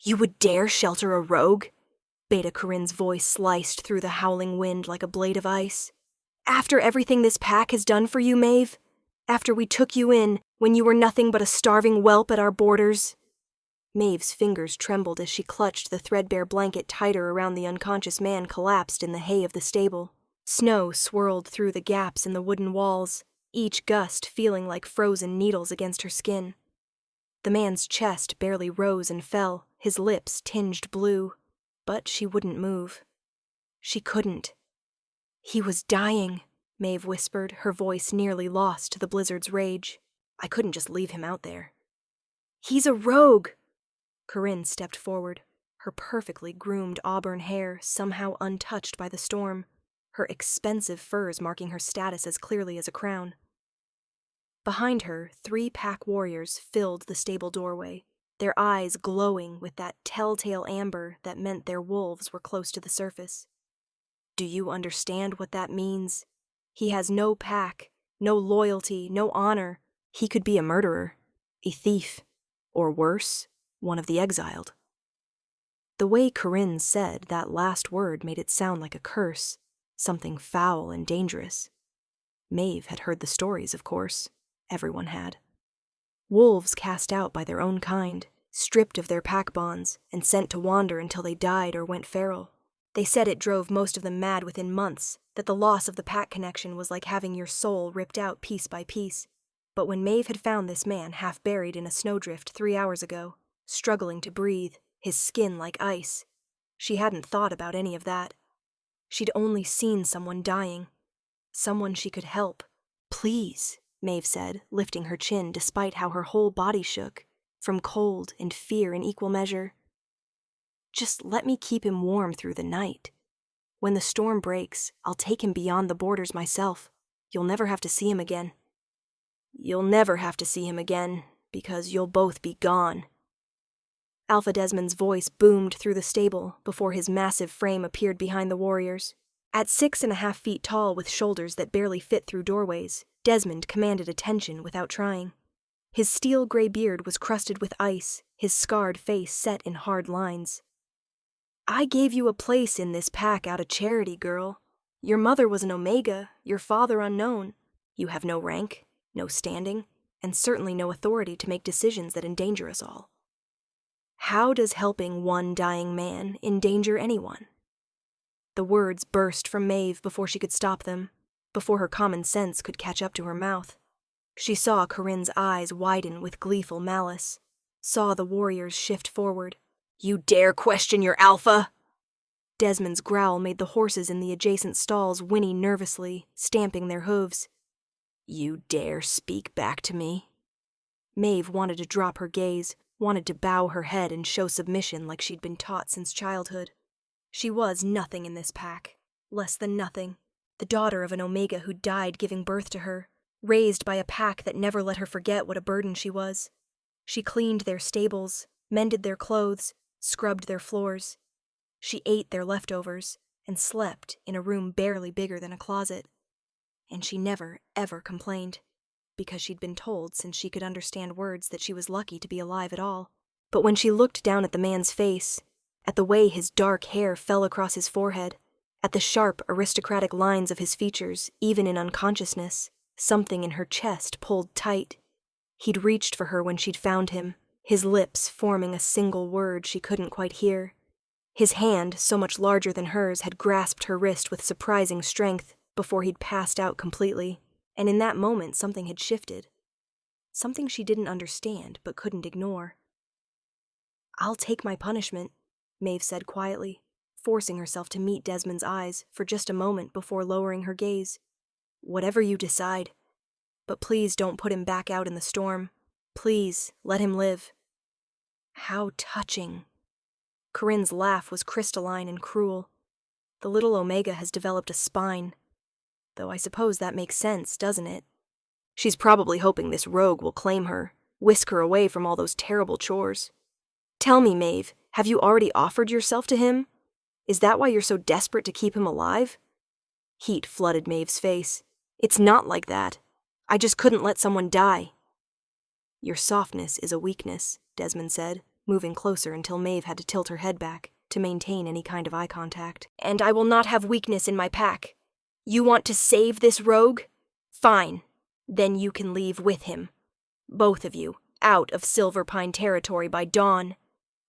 You would dare shelter a rogue? Beta Corinne's voice sliced through the howling wind like a blade of ice. After everything this pack has done for you, Maeve? After we took you in, when you were nothing but a starving whelp at our borders? Maeve's fingers trembled as she clutched the threadbare blanket tighter around the unconscious man collapsed in the hay of the stable. Snow swirled through the gaps in the wooden walls, each gust feeling like frozen needles against her skin. The man's chest barely rose and fell, his lips tinged blue, but she wouldn't move. She couldn't. He was dying, Maeve whispered, her voice nearly lost to the blizzard's rage. I couldn't just leave him out there. He's a rogue! Corinne stepped forward, her perfectly groomed auburn hair somehow untouched by the storm, her expensive furs marking her status as clearly as a crown. Behind her, 3 pack warriors filled the stable doorway, their eyes glowing with that telltale amber that meant their wolves were close to the surface. Do you understand what that means? He has no pack, no loyalty, no honor. He could be a murderer, a thief, or worse, one of the exiled. The way Corinne said that last word made it sound like a curse, something foul and dangerous. Maeve had heard the stories, of course. Everyone had. Wolves cast out by their own kind, stripped of their pack bonds, and sent to wander until they died or went feral. They said it drove most of them mad within months, that the loss of the pack connection was like having your soul ripped out piece by piece. But when Maeve had found this man half buried in a snowdrift 3 hours ago, struggling to breathe, his skin like ice, she hadn't thought about any of that. She'd only seen someone dying. Someone she could help. Please, Maeve said, lifting her chin despite how her whole body shook, from cold and fear in equal measure. Just let me keep him warm through the night. When the storm breaks, I'll take him beyond the borders myself. You'll never have to see him again. You'll never have to see him again, because you'll both be gone. Alpha Desmond's voice boomed through the stable before his massive frame appeared behind the warriors. At 6.5 feet tall with shoulders that barely fit through doorways, Desmond commanded attention without trying. His steel-gray beard was crusted with ice, his scarred face set in hard lines. I gave you a place in this pack out of charity, girl. Your mother was an Omega, your father unknown. You have no rank, no standing, and certainly no authority to make decisions that endanger us all. How does helping one dying man endanger anyone? The words burst from Maeve before she could stop them, before her common sense could catch up to her mouth. She saw Corinne's eyes widen with gleeful malice, saw the warriors shift forward. You dare question your alpha? Desmond's growl made the horses in the adjacent stalls whinny nervously, stamping their hooves. You dare speak back to me? Maeve wanted to drop her gaze, wanted to bow her head and show submission like she'd been taught since childhood. She was nothing in this pack, less than nothing, the daughter of an Omega who died giving birth to her, raised by a pack that never let her forget what a burden she was. She cleaned their stables, mended their clothes, scrubbed their floors. She ate their leftovers and slept in a room barely bigger than a closet. And she never, ever complained, because she'd been told since she could understand words that she was lucky to be alive at all. But when she looked down at the man's face, at the way his dark hair fell across his forehead, at the sharp, aristocratic lines of his features, even in unconsciousness, something in her chest pulled tight. He'd reached for her when she'd found him, his lips forming a single word she couldn't quite hear. His hand, so much larger than hers, had grasped her wrist with surprising strength before he'd passed out completely, and in that moment something had shifted. Something she didn't understand but couldn't ignore. I'll take my punishment, Maeve said quietly, forcing herself to meet Desmond's eyes for just a moment before lowering her gaze. Whatever you decide. But please don't put him back out in the storm. Please, let him live. How touching. Corinne's laugh was crystalline and cruel. The little Omega has developed a spine. Though I suppose that makes sense, doesn't it? She's probably hoping this rogue will claim her, whisk her away from all those terrible chores. Tell me, Maeve, have you already offered yourself to him? Is that why you're so desperate to keep him alive? Heat flooded Maeve's face. It's not like that. I just couldn't let someone die. Your softness is a weakness, Desmond said, moving closer until Maeve had to tilt her head back to maintain any kind of eye contact. "And I will not have weakness in my pack. You want to save this rogue? Fine. Then you can leave with him. Both of you, out of Silver Pine territory by dawn.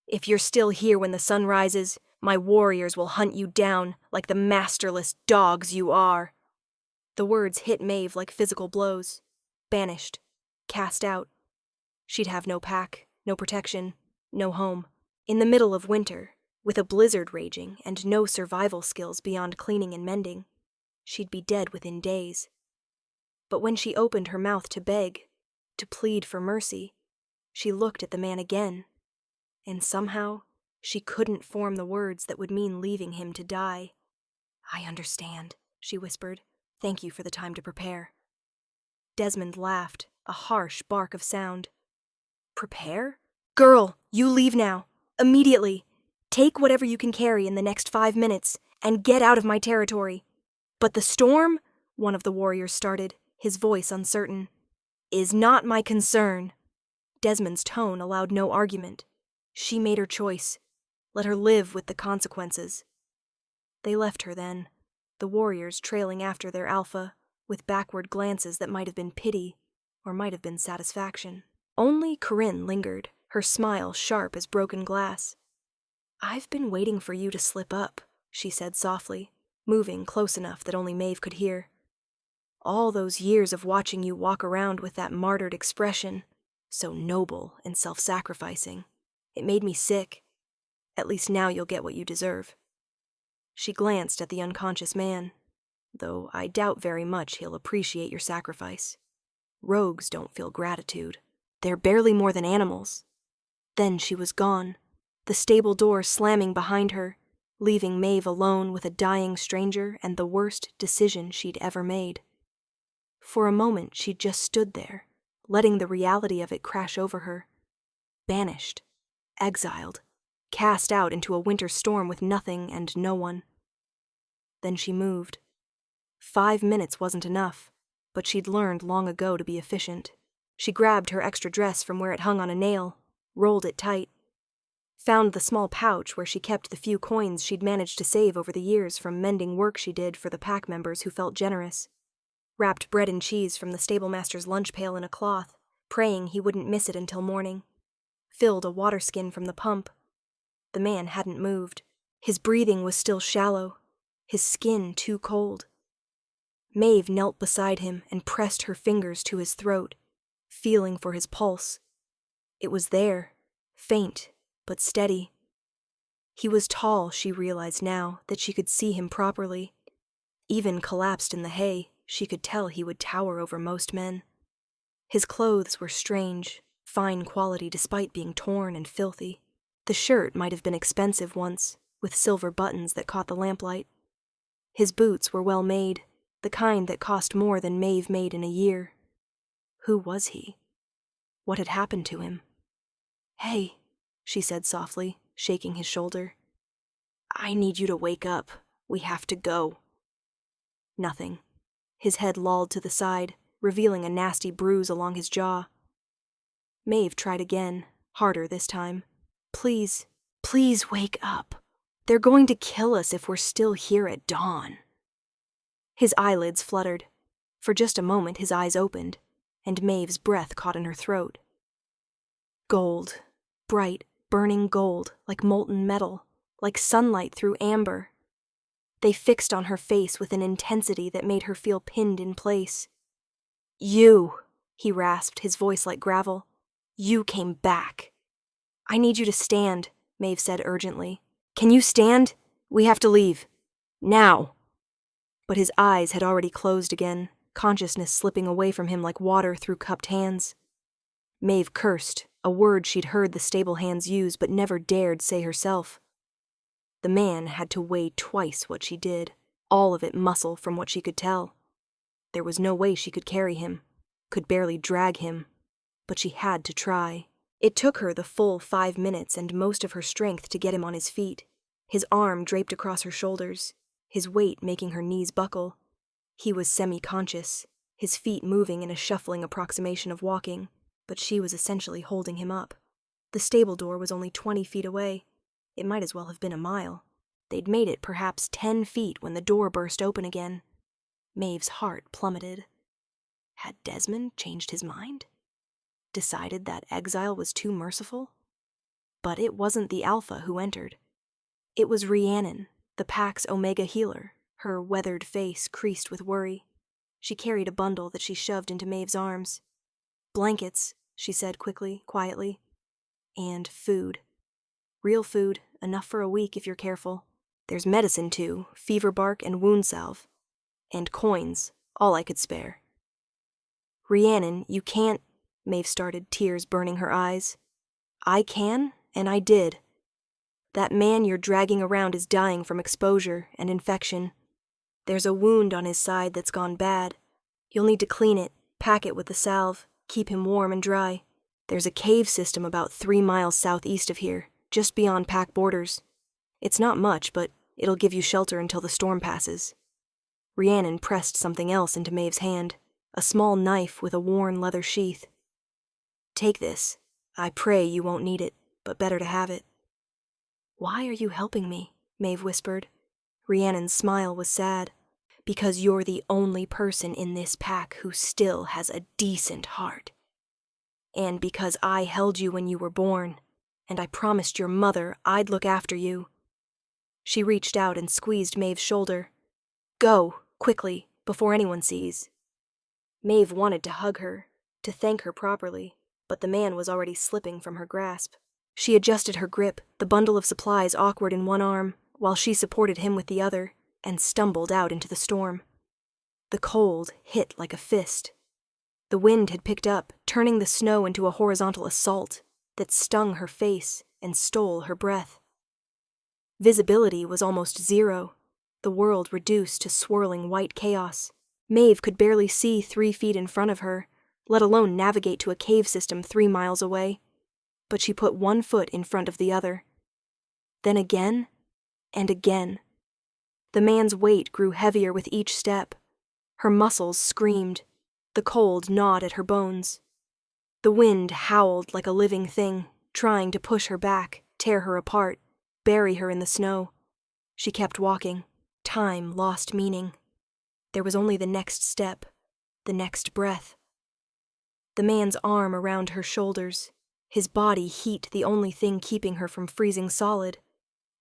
If you're still here when the sun rises, my warriors will hunt you down like the masterless dogs you are." The words hit Maeve like physical blows. Banished. Cast out. She'd have no pack, no protection, no home. In the middle of winter, with a blizzard raging and no survival skills beyond cleaning and mending, she'd be dead within days. But when she opened her mouth to beg, to plead for mercy, she looked at the man again, and somehow she couldn't form the words that would mean leaving him to die. "I understand," she whispered. "Thank you for the time to prepare." Desmond laughed, a harsh bark of sound. "Prepare? Girl, you leave now. Immediately. Take whatever you can carry in the next 5 minutes, and get out of my territory." "But the storm," one of the warriors started, his voice uncertain, "is not my concern." Desmond's tone allowed no argument. She made her choice. Let her live with the consequences. They left her then, the warriors trailing after their alpha, with backward glances that might have been pity, or might have been satisfaction. Only Corinne lingered, her smile sharp as broken glass. "I've been waiting for you to slip up," she said softly, moving close enough that only Maeve could hear. "All those years of watching you walk around with that martyred expression, so noble and self-sacrificing, it made me sick. At least now you'll get what you deserve." She glanced at the unconscious man, though I doubt very much he'll appreciate your sacrifice. Rogues don't feel gratitude. They're barely more than animals. Then she was gone, the stable door slamming behind her, leaving Maeve alone with a dying stranger and the worst decision she'd ever made. For a moment she just stood there, letting the reality of it crash over her. Banished, exiled, cast out into a winter storm with nothing and no one. Then she moved. 5 minutes wasn't enough, but she'd learned long ago to be efficient. She grabbed her extra dress from where it hung on a nail, rolled it tight, found the small pouch where she kept the few coins she'd managed to save over the years from mending work she did for the pack members who felt generous, wrapped bread and cheese from the stablemaster's lunch pail in a cloth, praying he wouldn't miss it until morning, filled a water skin from the pump. The man hadn't moved. His breathing was still shallow, his skin too cold. Maeve knelt beside him and pressed her fingers to his throat, feeling for his pulse. It was there, faint but steady. He was tall, she realized now that she could see him properly. Even collapsed in the hay, she could tell he would tower over most men. His clothes were strange, fine quality despite being torn and filthy. The shirt might have been expensive once, with silver buttons that caught the lamplight. His boots were well made, the kind that cost more than Maeve made in a year. Who was he? What had happened to him? "Hey," she said softly, shaking his shoulder. "I need you to wake up. We have to go." Nothing. His head lolled to the side, revealing a nasty bruise along his jaw. Maeve tried again, harder this time. "Please, please wake up. They're going to kill us if we're still here at dawn." His eyelids fluttered. For just a moment his eyes opened, and Maeve's breath caught in her throat. Gold. Bright, burning gold, like molten metal, like sunlight through amber. They fixed on her face with an intensity that made her feel pinned in place. "You," he rasped, his voice like gravel. "You came back." "I need you to stand," Maeve said urgently. "Can you stand? We have to leave. Now." But his eyes had already closed again, consciousness slipping away from him like water through cupped hands. Maeve cursed, a word she'd heard the stable hands use but never dared say herself. The man had to weigh twice what she did, all of it muscle from what she could tell. There was no way she could carry him, could barely drag him, but she had to try. It took her the full 5 minutes and most of her strength to get him on his feet, his arm draped across her shoulders, his weight making her knees buckle. He was semi-conscious, his feet moving in a shuffling approximation of walking, but she was essentially holding him up. The stable door was only 20 feet away. It might as well have been a mile. They'd made it perhaps 10 feet when the door burst open again. Maeve's heart plummeted. Had Desmond changed his mind? Decided that Exile was too merciful? But it wasn't the Alpha who entered. It was Rhiannon, the pack's Omega healer, her weathered face creased with worry. She carried a bundle that she shoved into Maeve's arms. "Blankets," she said quietly. "And food. Real food, enough for a week if you're careful. There's medicine too, fever bark and wound salve. And coins, all I could spare." "Rhiannon, you can't," Maeve started, tears burning her eyes. "I can, and I did. That man you're dragging around is dying from exposure and infection. There's a wound on his side that's gone bad. You'll need to clean it, pack it with the salve, keep him warm and dry. There's a cave system about 3 miles southeast of here, just beyond pack borders. It's not much, but it'll give you shelter until the storm passes." Rhiannon pressed something else into Maeve's hand, a small knife with a worn leather sheath. "Take this. I pray you won't need it, but better to have it." "Why are you helping me?" Maeve whispered. Rhiannon's smile was sad. "Because you're the only person in this pack who still has a decent heart. And because I held you when you were born, and I promised your mother I'd look after you." She reached out and squeezed Maeve's shoulder. "Go, quickly, before anyone sees." Maeve wanted to hug her, to thank her properly, but the man was already slipping from her grasp. She adjusted her grip, the bundle of supplies awkward in one arm, while she supported him with the other, and stumbled out into the storm. The cold hit like a fist. The wind had picked up, turning the snow into a horizontal assault that stung her face and stole her breath. Visibility was almost zero, the world reduced to swirling white chaos. Maeve could barely see 3 feet in front of her, let alone navigate to a cave system 3 miles away. But she put one foot in front of the other. Then again, and again. The man's weight grew heavier with each step. Her muscles screamed. The cold gnawed at her bones. The wind howled like a living thing, trying to push her back, tear her apart, bury her in the snow. She kept walking. Time lost meaning. There was only the next step, the next breath. The man's arm around her shoulders, his body heat the only thing keeping her from freezing solid.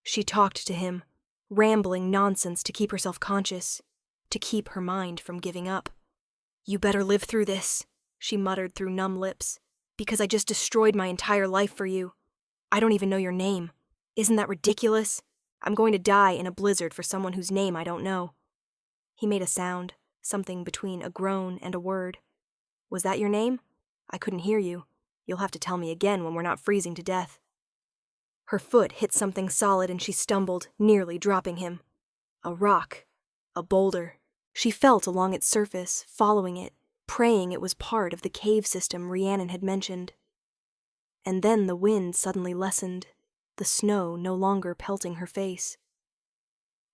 She talked to him, rambling nonsense to keep herself conscious, to keep her mind from giving up. "You better live through this," she muttered through numb lips, "because I just destroyed my entire life for you. I don't even know your name. Isn't that ridiculous? I'm going to die in a blizzard for someone whose name I don't know." He made a sound, something between a groan and a word. "Was that your name? I couldn't hear you. You'll have to tell me again when we're not freezing to death." Her foot hit something solid and she stumbled, nearly dropping him. A rock. A boulder. She felt along its surface, following it, praying it was part of the cave system Rhiannon had mentioned. And then the wind suddenly lessened, the snow no longer pelting her face.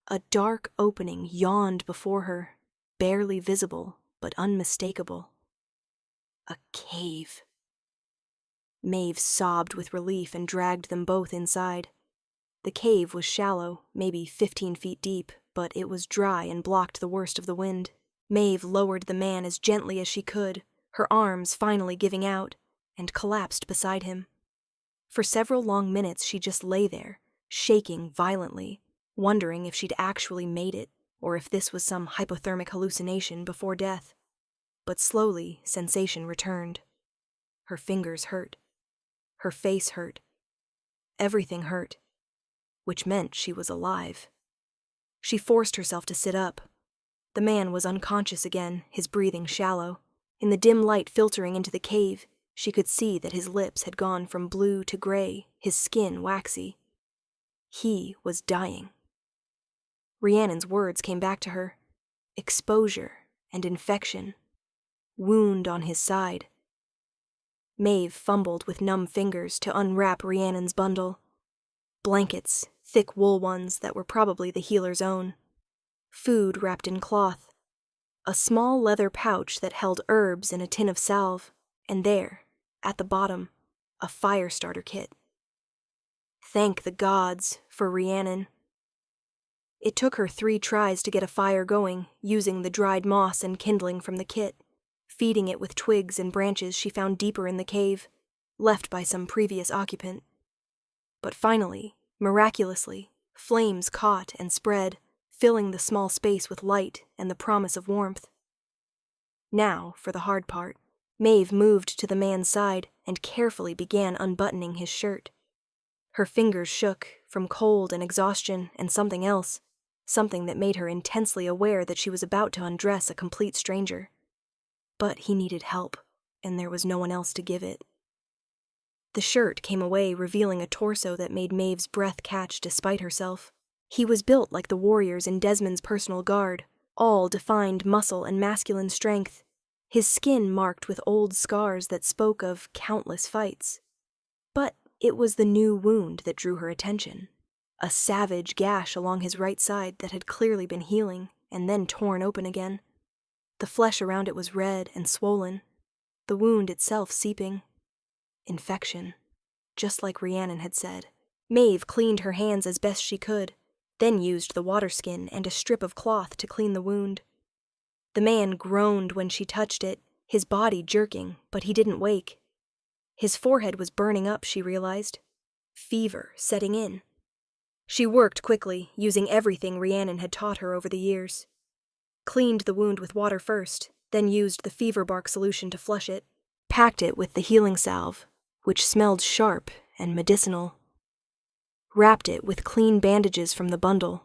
A dark opening yawned before her, barely visible but unmistakable. A cave. Maeve sobbed with relief and dragged them both inside. The cave was shallow, maybe 15 feet deep, but it was dry and blocked the worst of the wind. Maeve lowered the man as gently as she could, her arms finally giving out, and collapsed beside him. For several long minutes she just lay there, shaking violently, wondering if she'd actually made it, or if this was some hypothermic hallucination before death. But slowly, sensation returned. Her fingers hurt. Her face hurt. Everything hurt, which meant she was alive. She forced herself to sit up. The man was unconscious again, his breathing shallow. In the dim light filtering into the cave, she could see that his lips had gone from blue to gray, his skin waxy. He was dying. Rhiannon's words came back to her. Exposure and infection. Wound on his side. Maeve fumbled with numb fingers to unwrap Rhiannon's bundle. Blankets, thick wool ones that were probably the healer's own. Food wrapped in cloth. A small leather pouch that held herbs and a tin of salve. And there, at the bottom, a fire starter kit. Thank the gods for Rhiannon. It took her 3 tries to get a fire going, using the dried moss and kindling from the kit, feeding it with twigs and branches she found deeper in the cave, left by some previous occupant. But finally, miraculously, flames caught and spread, filling the small space with light and the promise of warmth. Now, for the hard part, Maeve moved to the man's side and carefully began unbuttoning his shirt. Her fingers shook from cold and exhaustion and something else, something that made her intensely aware that she was about to undress a complete stranger. But he needed help, and there was no one else to give it. The shirt came away, revealing a torso that made Maeve's breath catch despite herself. He was built like the warriors in Desmond's personal guard, all defined muscle and masculine strength, his skin marked with old scars that spoke of countless fights. But it was the new wound that drew her attention, a savage gash along his right side that had clearly been healing and then torn open again. The flesh around it was red and swollen, the wound itself seeping. Infection, just like Rhiannon had said. Maeve cleaned her hands as best she could, then used the water skin and a strip of cloth to clean the wound. The man groaned when she touched it, his body jerking, but he didn't wake. His forehead was burning up, she realized. Fever setting in. She worked quickly, using everything Rhiannon had taught her over the years. Cleaned the wound with water first, then used the fever bark solution to flush it, packed it with the healing salve, which smelled sharp and medicinal. Wrapped it with clean bandages from the bundle.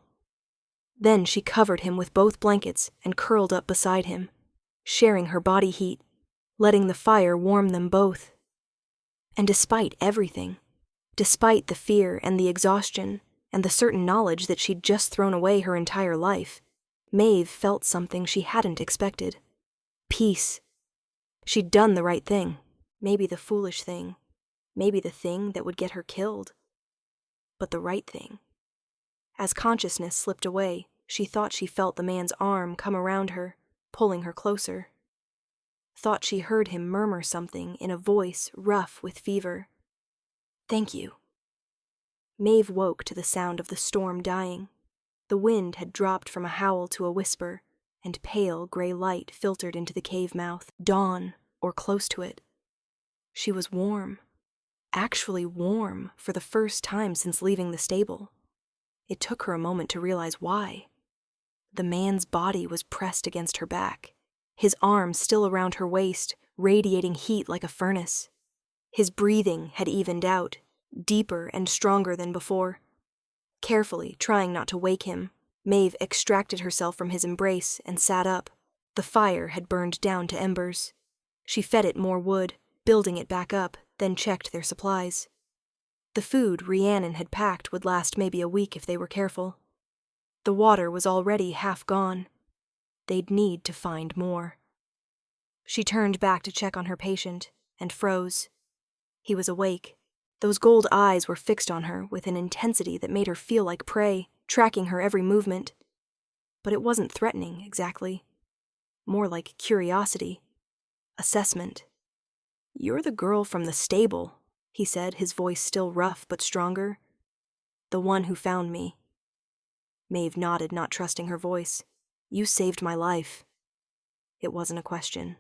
Then she covered him with both blankets and curled up beside him, sharing her body heat, letting the fire warm them both. And despite everything, despite the fear and the exhaustion and the certain knowledge that she'd just thrown away her entire life, Maeve felt something she hadn't expected. Peace. She'd done the right thing, maybe the foolish thing, maybe the thing that would get her killed. But the right thing. As consciousness slipped away, she thought she felt the man's arm come around her, pulling her closer. Thought she heard him murmur something in a voice rough with fever. "Thank you." Maeve woke to the sound of the storm dying. The wind had dropped from a howl to a whisper, and pale gray light filtered into the cave mouth. Dawn, or close to it. She was warm. Actually warm for the first time since leaving the stable. It took her a moment to realize why. The man's body was pressed against her back, his arms still around her waist, radiating heat like a furnace. His breathing had evened out, deeper and stronger than before. Carefully, trying not to wake him, Maeve extracted herself from his embrace and sat up. The fire had burned down to embers. She fed it more wood, building it back up, then checked their supplies. The food Rhiannon had packed would last maybe a week if they were careful. The water was already half gone. They'd need to find more. She turned back to check on her patient, and froze. He was awake. Those gold eyes were fixed on her with an intensity that made her feel like prey, tracking her every movement. But it wasn't threatening, exactly. More like curiosity. Assessment. "You're the girl from the stable," he said, his voice still rough but stronger. "The one who found me." Maeve nodded, not trusting her voice. "You saved my life." It wasn't a question.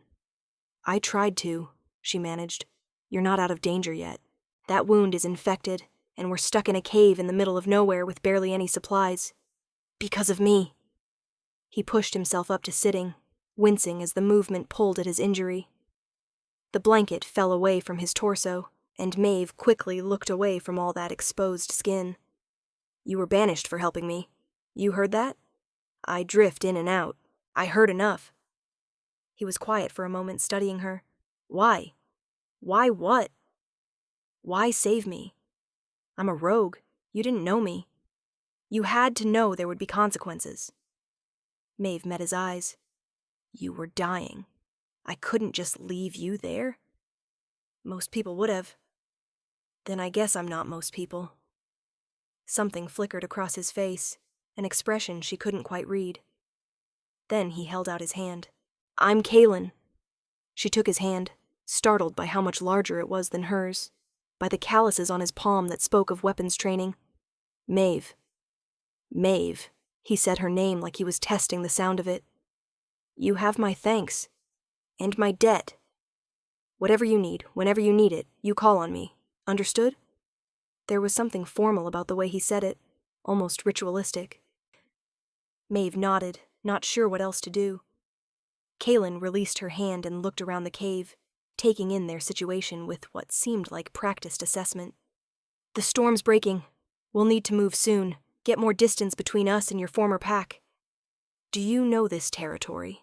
"I tried to," she managed. "You're not out of danger yet. That wound is infected, and we're stuck in a cave in the middle of nowhere with barely any supplies. Because of me." He pushed himself up to sitting, wincing as the movement pulled at his injury. The blanket fell away from his torso, and Maeve quickly looked away from all that exposed skin. "You were banished for helping me. You heard that? I drift in and out. I heard enough." He was quiet for a moment, studying her. "Why? Why what? Why save me? I'm a rogue. You didn't know me. You had to know there would be consequences." Maeve met his eyes. "You were dying. I couldn't just leave you there." "Most people would have." "Then I guess I'm not most people." Something flickered across his face, an expression she couldn't quite read. Then he held out his hand. "I'm Kaelin." She took his hand, startled by how much larger it was than hers. by the calluses on his palm that spoke of weapons training. Maeve. Maeve. He said her name like he was testing the sound of it. You have my thanks. And my debt. Whatever you need, whenever you need it, you call on me. Understood? There was something formal about the way he said it, almost ritualistic. Maeve nodded, not sure what else to do. Kaelin released her hand and looked around the cave, taking in their situation with what seemed like practiced assessment. The storm's breaking. We'll need to move soon, get more distance between us and your former pack. Do you know this territory?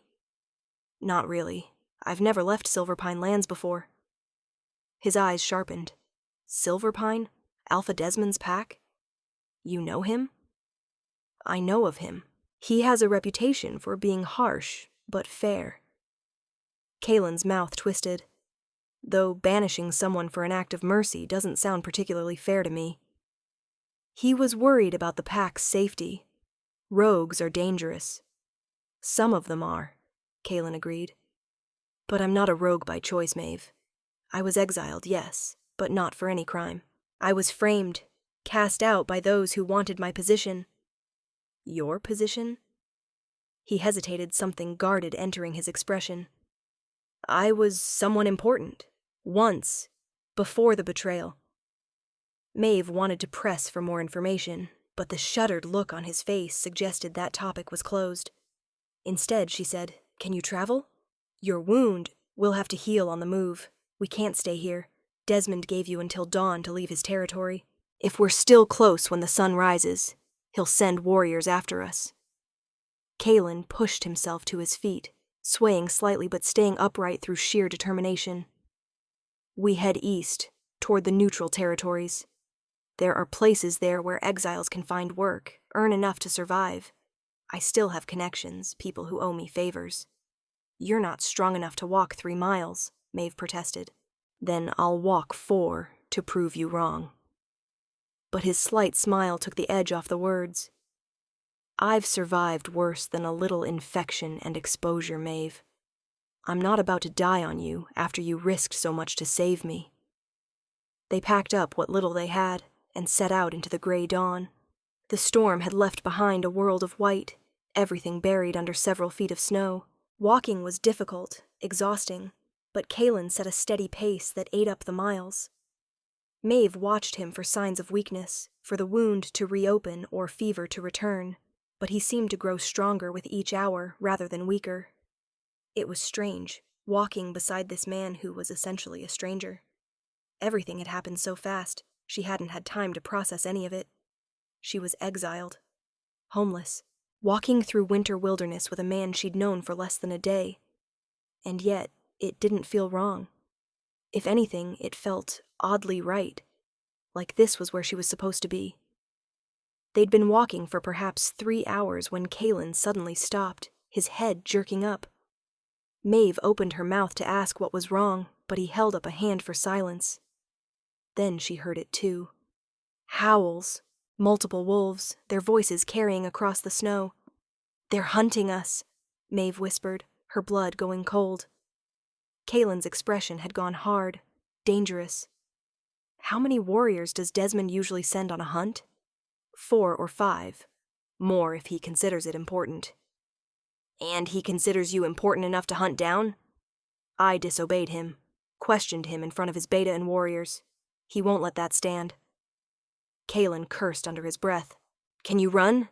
Not really. I've never left Silverpine Lands before. His eyes sharpened. Silverpine? Alpha Desmond's pack? You know him? I know of him. He has a reputation for being harsh, but fair. Kaelin's mouth twisted. Though banishing someone for an act of mercy doesn't sound particularly fair to me. He was worried about the pack's safety. Rogues are dangerous. Some of them are, Kaelin agreed. But I'm not a rogue by choice, Maeve. I was exiled, yes, but not for any crime. I was framed, cast out by those who wanted my position. Your position? He hesitated, something guarded entering his expression. I was someone important. Once. Before the betrayal. Maeve wanted to press for more information, but the shuttered look on his face suggested that topic was closed. Instead, she said, Can you travel? Your wound will have to heal on the move. We can't stay here. Desmond gave you until dawn to leave his territory. If we're still close when the sun rises, he'll send warriors after us. Kaelin pushed himself to his feet, swaying slightly but staying upright through sheer determination. We head east, toward the neutral territories. There are places there where exiles can find work, earn enough to survive. I still have connections, people who owe me favors. You're not strong enough to walk 3 miles, Maeve protested. Then I'll walk 4 to prove you wrong. But his slight smile took the edge off the words. I've survived worse than a little infection and exposure, Maeve. I'm not about to die on you after you risked so much to save me. They packed up what little they had and set out into the gray dawn. The storm had left behind a world of white, everything buried under several feet of snow. Walking was difficult, exhausting, but Kaelin set a steady pace that ate up the miles. Maeve watched him for signs of weakness, for the wound to reopen or fever to return, but he seemed to grow stronger with each hour rather than weaker. It was strange, walking beside this man who was essentially a stranger. Everything had happened so fast, she hadn't had time to process any of it. She was exiled, homeless, walking through winter wilderness with a man she'd known for less than a day. And yet, it didn't feel wrong. If anything, it felt oddly right, like this was where she was supposed to be. They'd been walking for perhaps 3 hours when Kaelin suddenly stopped, his head jerking up. Maeve opened her mouth to ask what was wrong, but he held up a hand for silence. Then she heard it too. Howls, multiple wolves, their voices carrying across the snow. They're hunting us, Maeve whispered, her blood going cold. Kaelin's expression had gone hard, dangerous. How many warriors does Desmond usually send on a hunt? 4 or 5. More if he considers it important. And he considers you important enough to hunt down? I disobeyed him, questioned him in front of his beta and warriors. He won't let that stand. Kaelin cursed under his breath. Can you run?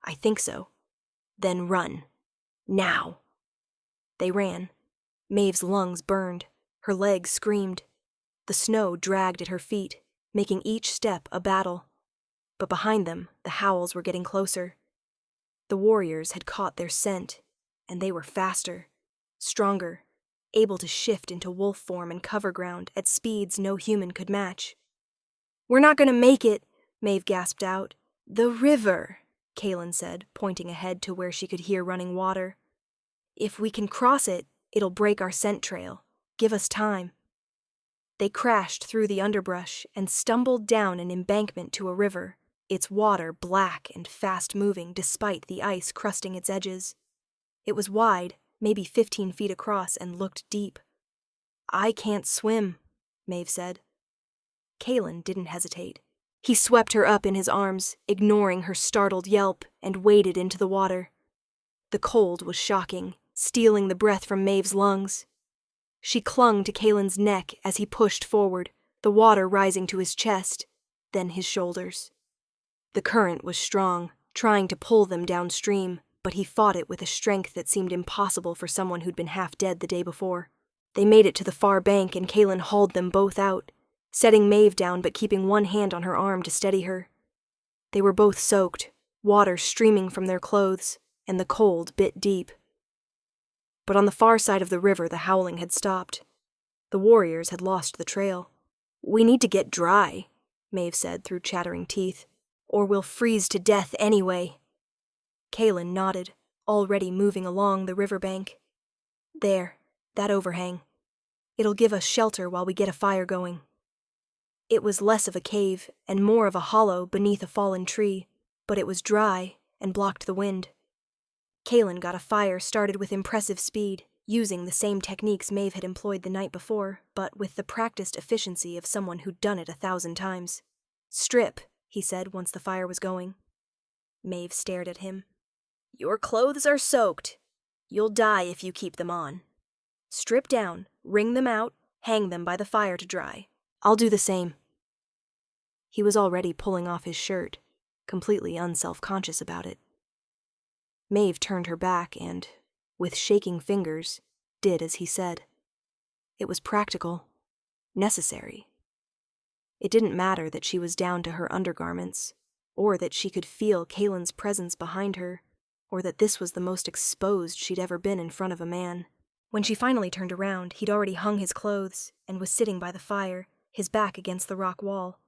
I think so. Then run. Now. They ran. Maeve's lungs burned. Her legs screamed. The snow dragged at her feet, making each step a battle. But behind them, the howls were getting closer. The warriors had caught their scent, and they were faster, stronger, able to shift into wolf form and cover ground at speeds no human could match. We're not going to make it, Maeve gasped out. The river, Kaelin said, pointing ahead to where she could hear running water. If we can cross it, it'll break our scent trail. Give us time. They crashed through the underbrush and stumbled down an embankment to a river, its water black and fast-moving despite the ice crusting its edges. It was wide, maybe 15 feet across, and looked deep. I can't swim, Maeve said. Kaelin didn't hesitate. He swept her up in his arms, ignoring her startled yelp, and waded into the water. The cold was shocking, stealing the breath from Maeve's lungs. She clung to Kaelin's neck as he pushed forward, the water rising to his chest, then his shoulders. The current was strong, trying to pull them downstream, but he fought it with a strength that seemed impossible for someone who'd been half dead the day before. They made it to the far bank and Kaelin hauled them both out, setting Maeve down but keeping one hand on her arm to steady her. They were both soaked, water streaming from their clothes, and the cold bit deep. But on the far side of the river the howling had stopped. The warriors had lost the trail. "We need to get dry," Maeve said through chattering teeth, "or we'll freeze to death anyway." Kaelin nodded, already moving along the riverbank. "There, that overhang. It'll give us shelter while we get a fire going." It was less of a cave and more of a hollow beneath a fallen tree, but it was dry and blocked the wind. Kaelin got a fire started with impressive speed, using the same techniques Maeve had employed the night before, but with the practiced efficiency of someone who'd done it 1,000 times. "Strip," he said once the fire was going. Maeve stared at him. "Your clothes are soaked. You'll die if you keep them on. Strip down, wring them out, hang them by the fire to dry. I'll do the same." He was already pulling off his shirt, completely unself-conscious about it. Maeve turned her back and, with shaking fingers, did as he said. It was practical, necessary. It didn't matter that she was down to her undergarments, or that she could feel Kaelin's presence behind her, or that this was the most exposed she'd ever been in front of a man. When she finally turned around, he'd already hung his clothes and was sitting by the fire, his back against the rock wall.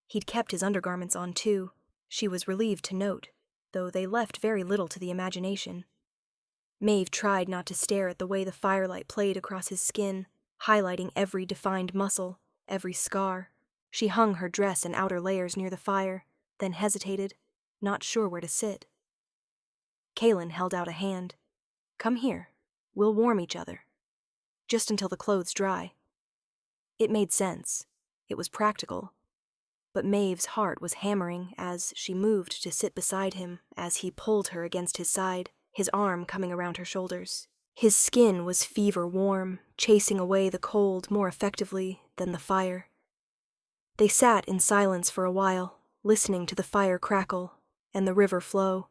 He'd kept his undergarments on too, she was relieved to note, though they left very little to the imagination. Maeve tried not to stare at the way the firelight played across his skin, highlighting every defined muscle, every scar. She hung her dress and outer layers near the fire, then hesitated, not sure where to sit. Kaelin held out a hand. "Come here. We'll warm each other. Just until the clothes dry." It made sense. It was practical. But Maeve's heart was hammering as she moved to sit beside him as he pulled her against his side, his arm coming around her shoulders. His skin was fever warm, chasing away the cold more effectively than the fire. They sat in silence for a while, listening to the fire crackle and the river flow.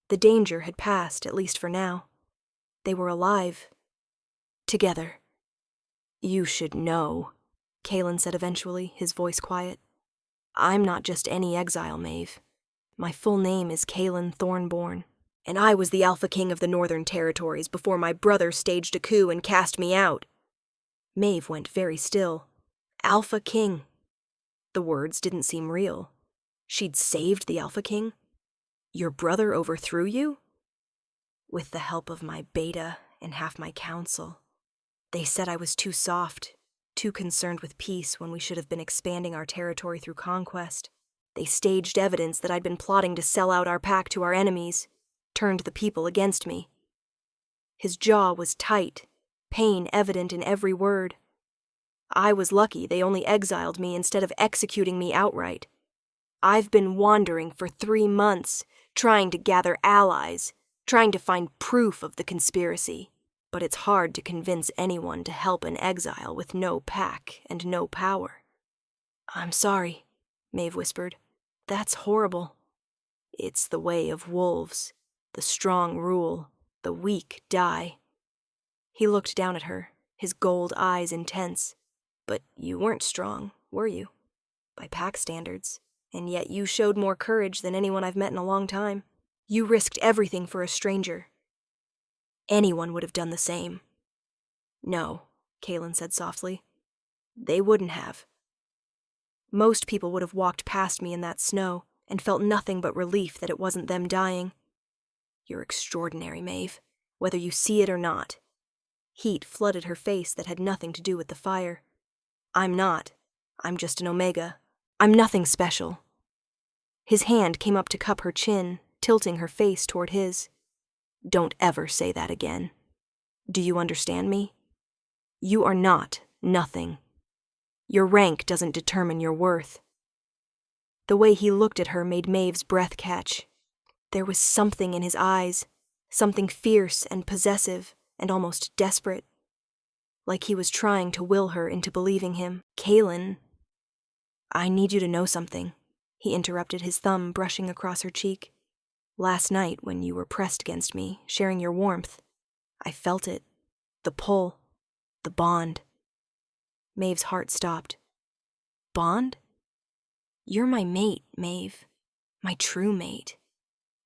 The danger had passed, at least for now. They were alive. Together. "You should know," Kaelin said eventually, his voice quiet. "I'm not just any exile, Maeve. My full name is Kaelin Thornborn, and I was the Alpha King of the Northern Territories before my brother staged a coup and cast me out." Maeve went very still. Alpha King. The words didn't seem real. She'd saved the Alpha King? "Your brother overthrew you?" "With the help of my beta and half my council. They said I was too soft, too concerned with peace when we should have been expanding our territory through conquest. They staged evidence that I'd been plotting to sell out our pack to our enemies, turned the people against me." His jaw was tight, pain evident in every word. "I was lucky they only exiled me instead of executing me outright. I've been wandering for 3 months, trying to gather allies, trying to find proof of the conspiracy. But it's hard to convince anyone to help an exile with no pack and no power." "I'm sorry," Maeve whispered. "That's horrible." "It's the way of wolves. The strong rule, the weak die." He looked down at her, his gold eyes intense. "But you weren't strong, were you? By pack standards. And yet you showed more courage than anyone I've met in a long time. You risked everything for a stranger. Anyone would have done the same." "No," Kaelin said softly. "They wouldn't have. Most people would have walked past me in that snow and felt nothing but relief that it wasn't them dying. You're extraordinary, Maeve, whether you see it or not." Heat flooded her face that had nothing to do with the fire. "I'm not. I'm just an Omega. I'm nothing special." His hand came up to cup her chin, tilting her face toward his. "Don't ever say that again. Do you understand me? You are not nothing. Your rank doesn't determine your worth." The way he looked at her made Maeve's breath catch. There was something in his eyes, something fierce and possessive and almost desperate, like he was trying to will her into believing him. "Kaelin, I need you to know something," he interrupted, his thumb brushing across her cheek. "Last night, when you were pressed against me, sharing your warmth, I felt it. The pull. The bond." Maeve's heart stopped. "Bond? You're my mate, Maeve. My true mate.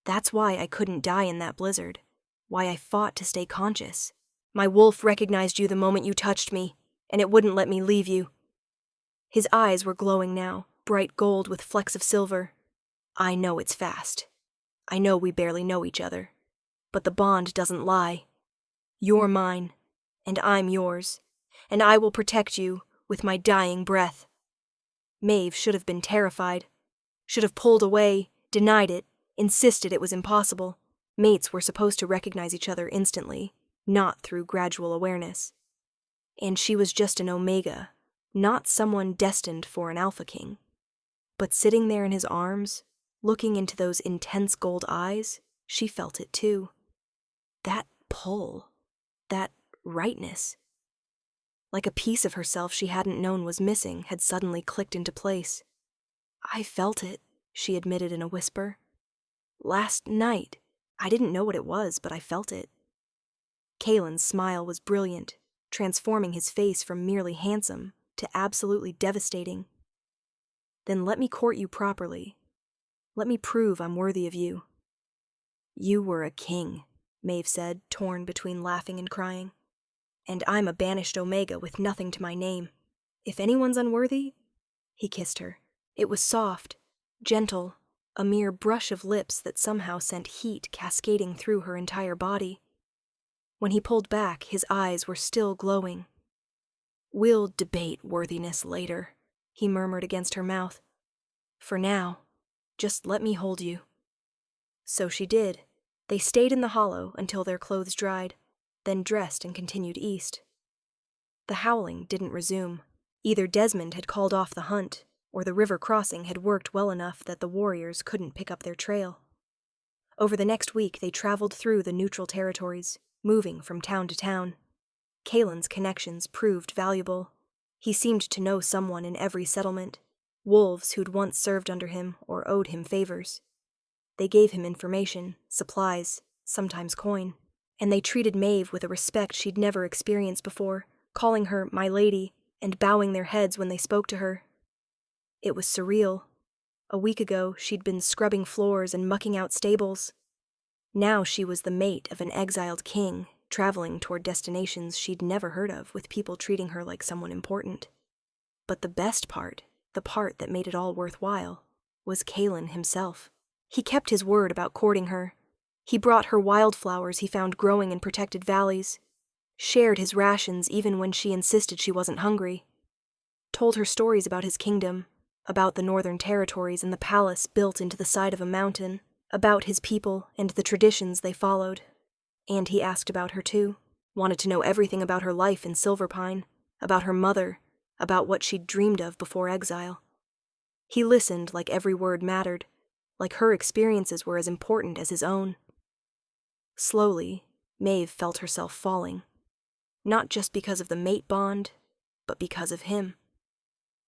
That's why I couldn't die in that blizzard. Why I fought to stay conscious. My wolf recognized you the moment you touched me, and it wouldn't let me leave you." His eyes were glowing now, bright gold with flecks of silver. "I know it's fast. I know we barely know each other. But the bond doesn't lie. You're mine, and I'm yours, and I will protect you with my dying breath." Maeve should have been terrified, should have pulled away, denied it, insisted it was impossible. Mates were supposed to recognize each other instantly, not through gradual awareness. And she was just an Omega, not someone destined for an Alpha King. But sitting there in his arms, looking into those intense gold eyes, she felt it too. That pull, that rightness. Like a piece of herself she hadn't known was missing had suddenly clicked into place. "I felt it," she admitted in a whisper. "Last night. I didn't know what it was, but I felt it." Kaelin's smile was brilliant, transforming his face from merely handsome to absolutely devastating. "Then let me court you properly. Let me prove I'm worthy of you." "You were a king," Maeve said, torn between laughing and crying. "And I'm a banished Omega with nothing to my name. If anyone's unworthy..." He kissed her. It was soft, gentle, a mere brush of lips that somehow sent heat cascading through her entire body. When he pulled back, his eyes were still glowing. "We'll debate worthiness later," he murmured against her mouth. "For now, just let me hold you." So she did. They stayed in the hollow until their clothes dried, then dressed and continued east. The howling didn't resume. Either Desmond had called off the hunt, or the river crossing had worked well enough that the warriors couldn't pick up their trail. Over the next week they traveled through the neutral territories, moving from town to town. Kaelin's connections proved valuable. He seemed to know someone in every settlement, wolves who'd once served under him or owed him favors. They gave him information, supplies, sometimes coin, and they treated Maeve with a respect she'd never experienced before, calling her "my lady" and bowing their heads when they spoke to her. It was surreal. A week ago, she'd been scrubbing floors and mucking out stables. Now she was the mate of an exiled king, traveling toward destinations she'd never heard of, with people treating her like someone important. But the best part, the part that made it all worthwhile, was Kaelin himself. He kept his word about courting her. He brought her wildflowers he found growing in protected valleys, shared his rations even when she insisted she wasn't hungry, told her stories about his kingdom, about the northern territories and the palace built into the side of a mountain, about his people and the traditions they followed. And he asked about her too, wanted to know everything about her life in Silverpine, about her mother, about what she'd dreamed of before exile. He listened like every word mattered, like her experiences were as important as his own. Slowly, Maeve felt herself falling, not just because of the mate bond, but because of him.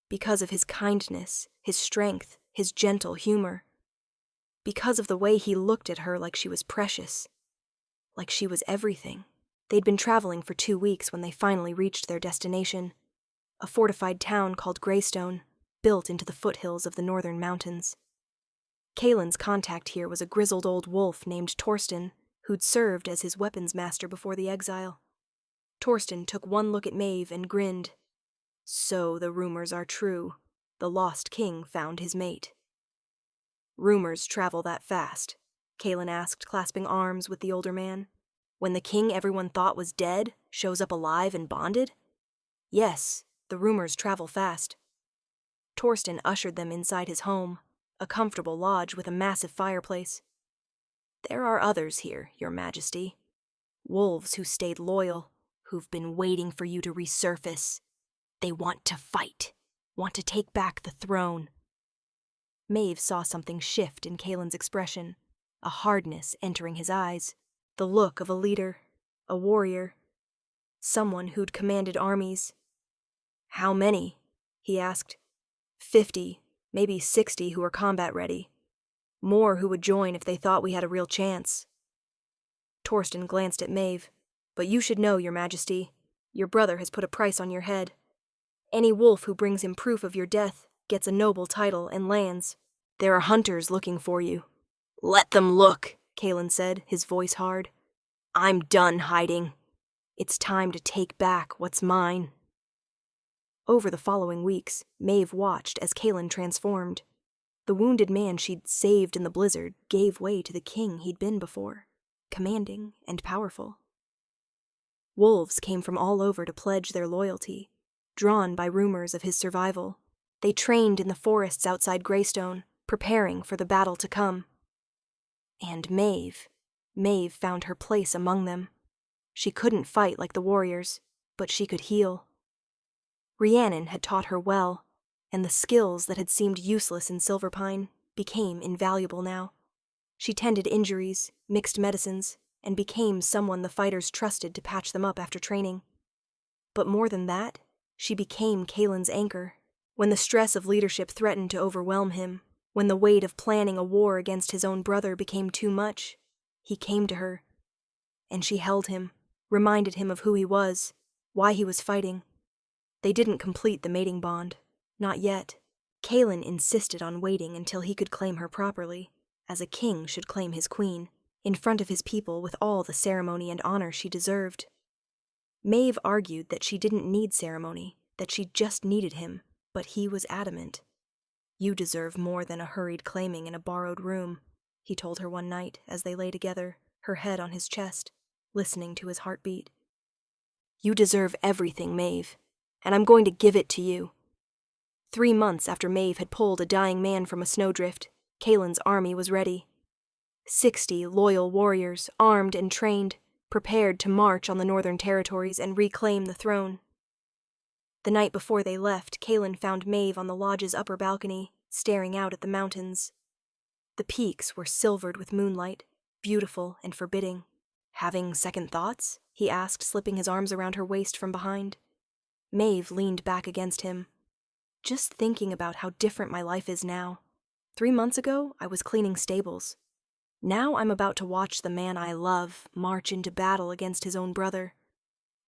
Because of his kindness, his strength, his gentle humor. Because of the way he looked at her like she was precious, like she was everything. They'd been traveling for 2 weeks when they finally reached their destination, a fortified town called Greystone, built into the foothills of the northern mountains. Kaelin's contact here was a grizzled old wolf named Torsten, who'd served as his weapons master before the exile. Torsten took one look at Maeve and grinned. "So the rumors are true. The lost king found his mate." "Rumors travel that fast?" Kaelin asked, clasping arms with the older man. "When the king everyone thought was dead shows up alive and bonded?" "Yes, the rumors travel fast." Torsten ushered them inside his home, a comfortable lodge with a massive fireplace. "There are others here, Your Majesty. Wolves who stayed loyal, who've been waiting for you to resurface. They want to fight." Want to take back the throne." Maeve saw something shift in Kaelin's expression, a hardness entering his eyes, the look of a leader, a warrior, someone who'd commanded armies. "How many?" he asked. 50, maybe 60 who were combat-ready. More who would join if they thought we had a real chance. Torsten glanced at Maeve. "But you should know, Your Majesty. Your brother has put a price on your head. Any wolf who brings him proof of your death gets a noble title and lands. There are hunters looking for you." "Let them look," Kaelin said, his voice hard. "I'm done hiding. It's time to take back what's mine." Over the following weeks, Maeve watched as Kaelin transformed. The wounded man she'd saved in the blizzard gave way to the king he'd been before, commanding and powerful. Wolves came from all over to pledge their loyalty, drawn by rumors of his survival. They trained in the forests outside Greystone, preparing for the battle to come. And Maeve found her place among them. She couldn't fight like the warriors, but she could heal. Rhiannon had taught her well, and the skills that had seemed useless in Silverpine became invaluable now. She tended injuries, mixed medicines, and became someone the fighters trusted to patch them up after training. But more than that, she became Kaelin's anchor. When the stress of leadership threatened to overwhelm him, when the weight of planning a war against his own brother became too much, he came to her. And she held him, reminded him of who he was, why he was fighting. They didn't complete the mating bond. Not yet. Kaelin insisted on waiting until he could claim her properly, as a king should claim his queen, in front of his people with all the ceremony and honor she deserved. Maeve argued that she didn't need ceremony, that she just needed him, but he was adamant. "You deserve more than a hurried claiming in a borrowed room," he told her one night as they lay together, her head on his chest, listening to his heartbeat. "You deserve everything, Maeve, and I'm going to give it to you." 3 months after Maeve had pulled a dying man from a snowdrift, Kaelin's army was ready. 60 loyal warriors, armed and trained, prepared to march on the Northern Territories and reclaim the throne. The night before they left, Kaelin found Maeve on the lodge's upper balcony, staring out at the mountains. The peaks were silvered with moonlight, beautiful and forbidding. "Having second thoughts?" he asked, slipping his arms around her waist from behind. Maeve leaned back against him. "Just thinking about how different my life is now. 3 months ago, I was cleaning stables. Now I'm about to watch the man I love march into battle against his own brother."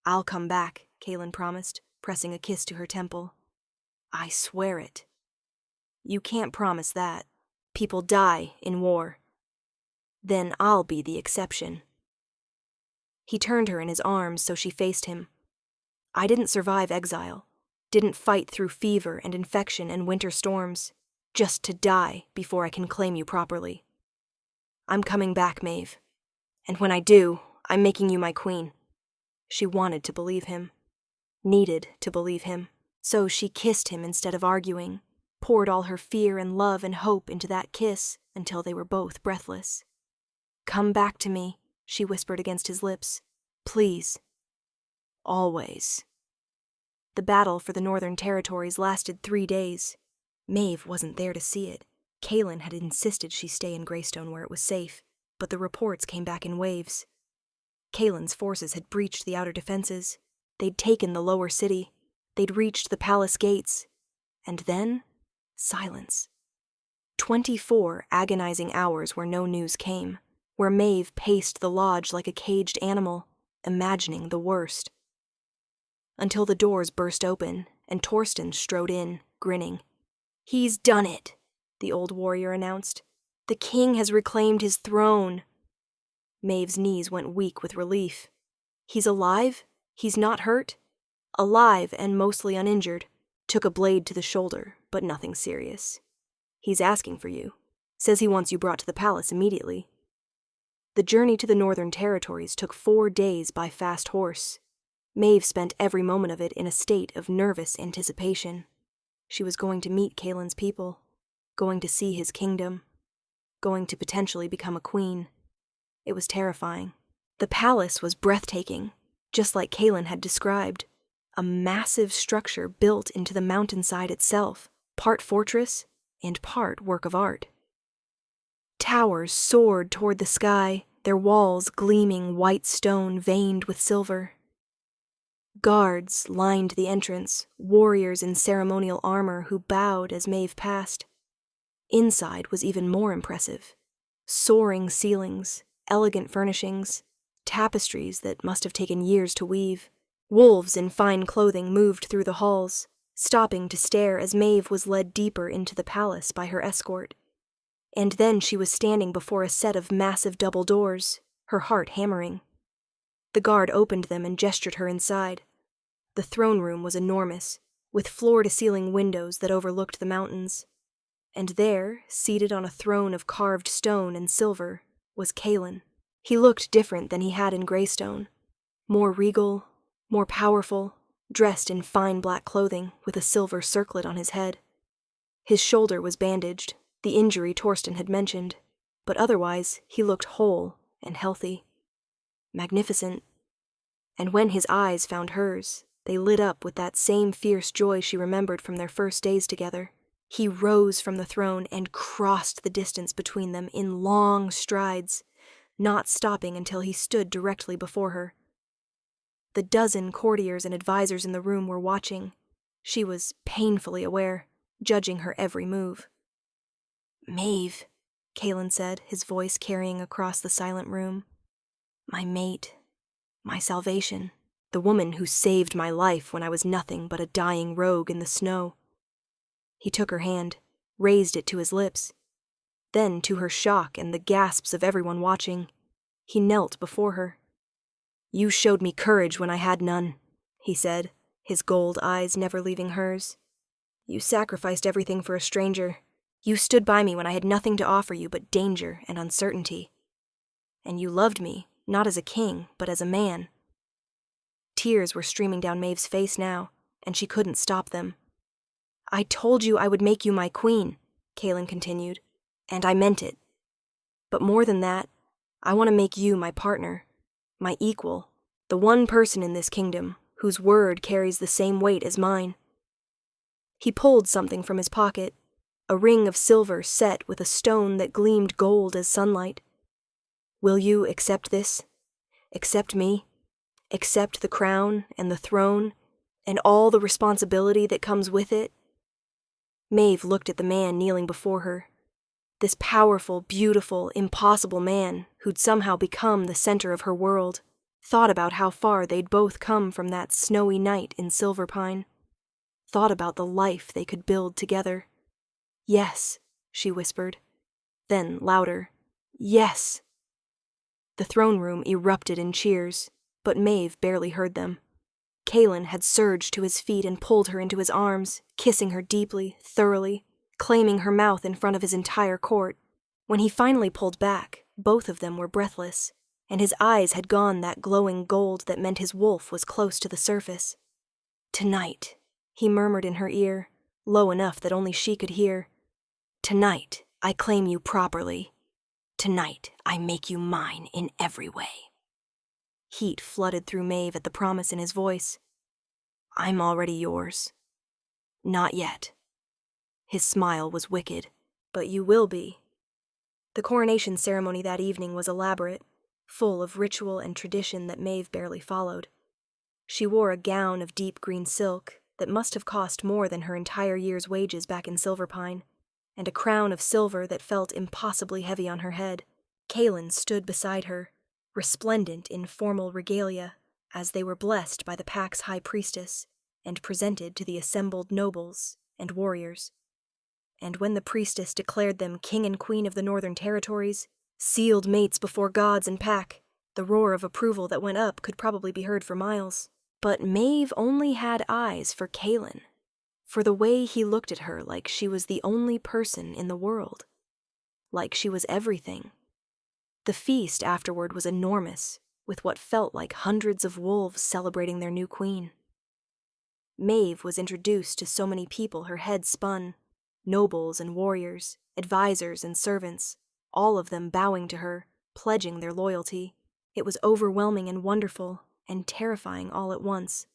"I'll come back," Kaelin promised, pressing a kiss to her temple. "I swear it." "You can't promise that. People die in war." "Then I'll be the exception." He turned her in his arms so she faced him. "I didn't survive exile, didn't fight through fever and infection and winter storms, just to die before I can claim you properly. I'm coming back, Maeve. And when I do, I'm making you my queen." She wanted to believe him. Needed to believe him. So she kissed him instead of arguing, poured all her fear and love and hope into that kiss until they were both breathless. "Come back to me," she whispered against his lips. "Please." "Always." The battle for the Northern Territories lasted 3 days. Maeve wasn't there to see it. Kaelin had insisted she stay in Greystone where it was safe, but the reports came back in waves. Kaelin's forces had breached the outer defenses. They'd taken the lower city. They'd reached the palace gates. And then, silence. 24 agonizing hours where no news came, where Maeve paced the lodge like a caged animal, imagining the worst. Until the doors burst open, and Torsten strode in, grinning. "He's done it," the old warrior announced. "The king has reclaimed his throne." Maeve's knees went weak with relief. "He's alive? He's not hurt?" "Alive and mostly uninjured. Took a blade to the shoulder, but nothing serious. He's asking for you. Says he wants you brought to the palace immediately." The journey to the Northern Territories took 4 days by fast horse. Maeve spent every moment of it in a state of nervous anticipation. She was going to meet Kaelin's people, going to see his kingdom, going to potentially become a queen. It was terrifying. The palace was breathtaking, just like Kaelin had described. a massive structure built into the mountainside itself, part fortress and part work of art. Towers soared toward the sky, their walls gleaming white stone veined with silver. Guards lined the entrance, warriors in ceremonial armor who bowed as Maeve passed. Inside was even more impressive. Soaring ceilings, elegant furnishings, tapestries that must have taken years to weave. Wolves in fine clothing moved through the halls, stopping to stare as Maeve was led deeper into the palace by her escort. And then she was standing before a set of massive double doors, her heart hammering. The guard opened them and gestured her inside. The throne room was enormous, with floor-to-ceiling windows that overlooked the mountains. And there, seated on a throne of carved stone and silver, was Kaelin. He looked different than he had in Greystone. More regal, more powerful, dressed in fine black clothing with a silver circlet on his head. His shoulder was bandaged, the injury Torsten had mentioned, but otherwise he looked whole and healthy. Magnificent. And when his eyes found hers, they lit up with that same fierce joy she remembered from their first days together. He rose from the throne and crossed the distance between them in long strides, not stopping until he stood directly before her. The dozen courtiers and advisors in the room were watching. She was painfully aware, judging her every move. "Maeve," Kaelin said, his voice carrying across the silent room. "My mate, my salvation, the woman who saved my life when I was nothing but a dying rogue in the snow." He took her hand, raised it to his lips. Then, to her shock and the gasps of everyone watching, he knelt before her. "You showed me courage when I had none," he said, his gold eyes never leaving hers. "You sacrificed everything for a stranger. You stood by me when I had nothing to offer you but danger and uncertainty. And you loved me, not as a king, but as a man." Tears were streaming down Maeve's face now, and she couldn't stop them. "I told you I would make you my queen," Kaelin continued, "and I meant it. But more than that, I want to make you my partner, my equal, the one person in this kingdom whose word carries the same weight as mine." He pulled something from his pocket, a ring of silver set with a stone that gleamed gold as sunlight. "Will you accept this? Accept me? Accept the crown and the throne, and all the responsibility that comes with it?" Maeve looked at the man kneeling before her. This powerful, beautiful, impossible man who'd somehow become the center of her world, thought about how far they'd both come from that snowy night in Silverpine, thought about the life they could build together. "Yes," she whispered. Then, louder, "Yes." The throne room erupted in cheers, but Maeve barely heard them. Kaelin had surged to his feet and pulled her into his arms, kissing her deeply, thoroughly, claiming her mouth in front of his entire court. When he finally pulled back, both of them were breathless, and his eyes had gone that glowing gold that meant his wolf was close to the surface. "Tonight," he murmured in her ear, low enough that only she could hear. "Tonight, I claim you properly. Tonight, I make you mine in every way." Heat flooded through Maeve at the promise in his voice. "I'm already yours." "Not yet." His smile was wicked. "But you will be." The coronation ceremony that evening was elaborate, full of ritual and tradition that Maeve barely followed. She wore a gown of deep green silk that must have cost more than her entire year's wages back in Silverpine, and a crown of silver that felt impossibly heavy on her head. Kaelin stood beside her, resplendent in formal regalia, as they were blessed by the pack's high priestess and presented to the assembled nobles and warriors. And when the priestess declared them king and queen of the Northern Territories, sealed mates before gods and pack, the roar of approval that went up could probably be heard for miles. But Maeve only had eyes for Kaelin, for the way he looked at her like she was the only person in the world, like she was everything. The feast afterward was enormous, with what felt like hundreds of wolves celebrating their new queen. Maeve was introduced to so many people her head spun, nobles and warriors, advisors and servants, all of them bowing to her, pledging their loyalty. It was overwhelming and wonderful, and terrifying all at once.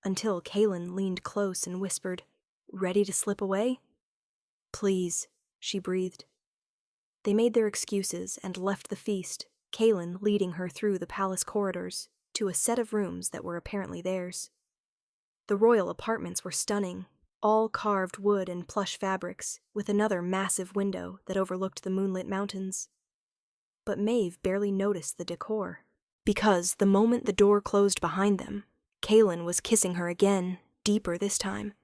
until Kaelin leaned close and whispered, "Ready to slip away?" "Please," she breathed. They made their excuses and left the feast, Kaelin leading her through the palace corridors to a set of rooms that were apparently theirs. The royal apartments were stunning, all carved wood and plush fabrics, with another massive window that overlooked the moonlit mountains. But Maeve barely noticed the decor, because the moment the door closed behind them, Kaelin was kissing her again, deeper this time,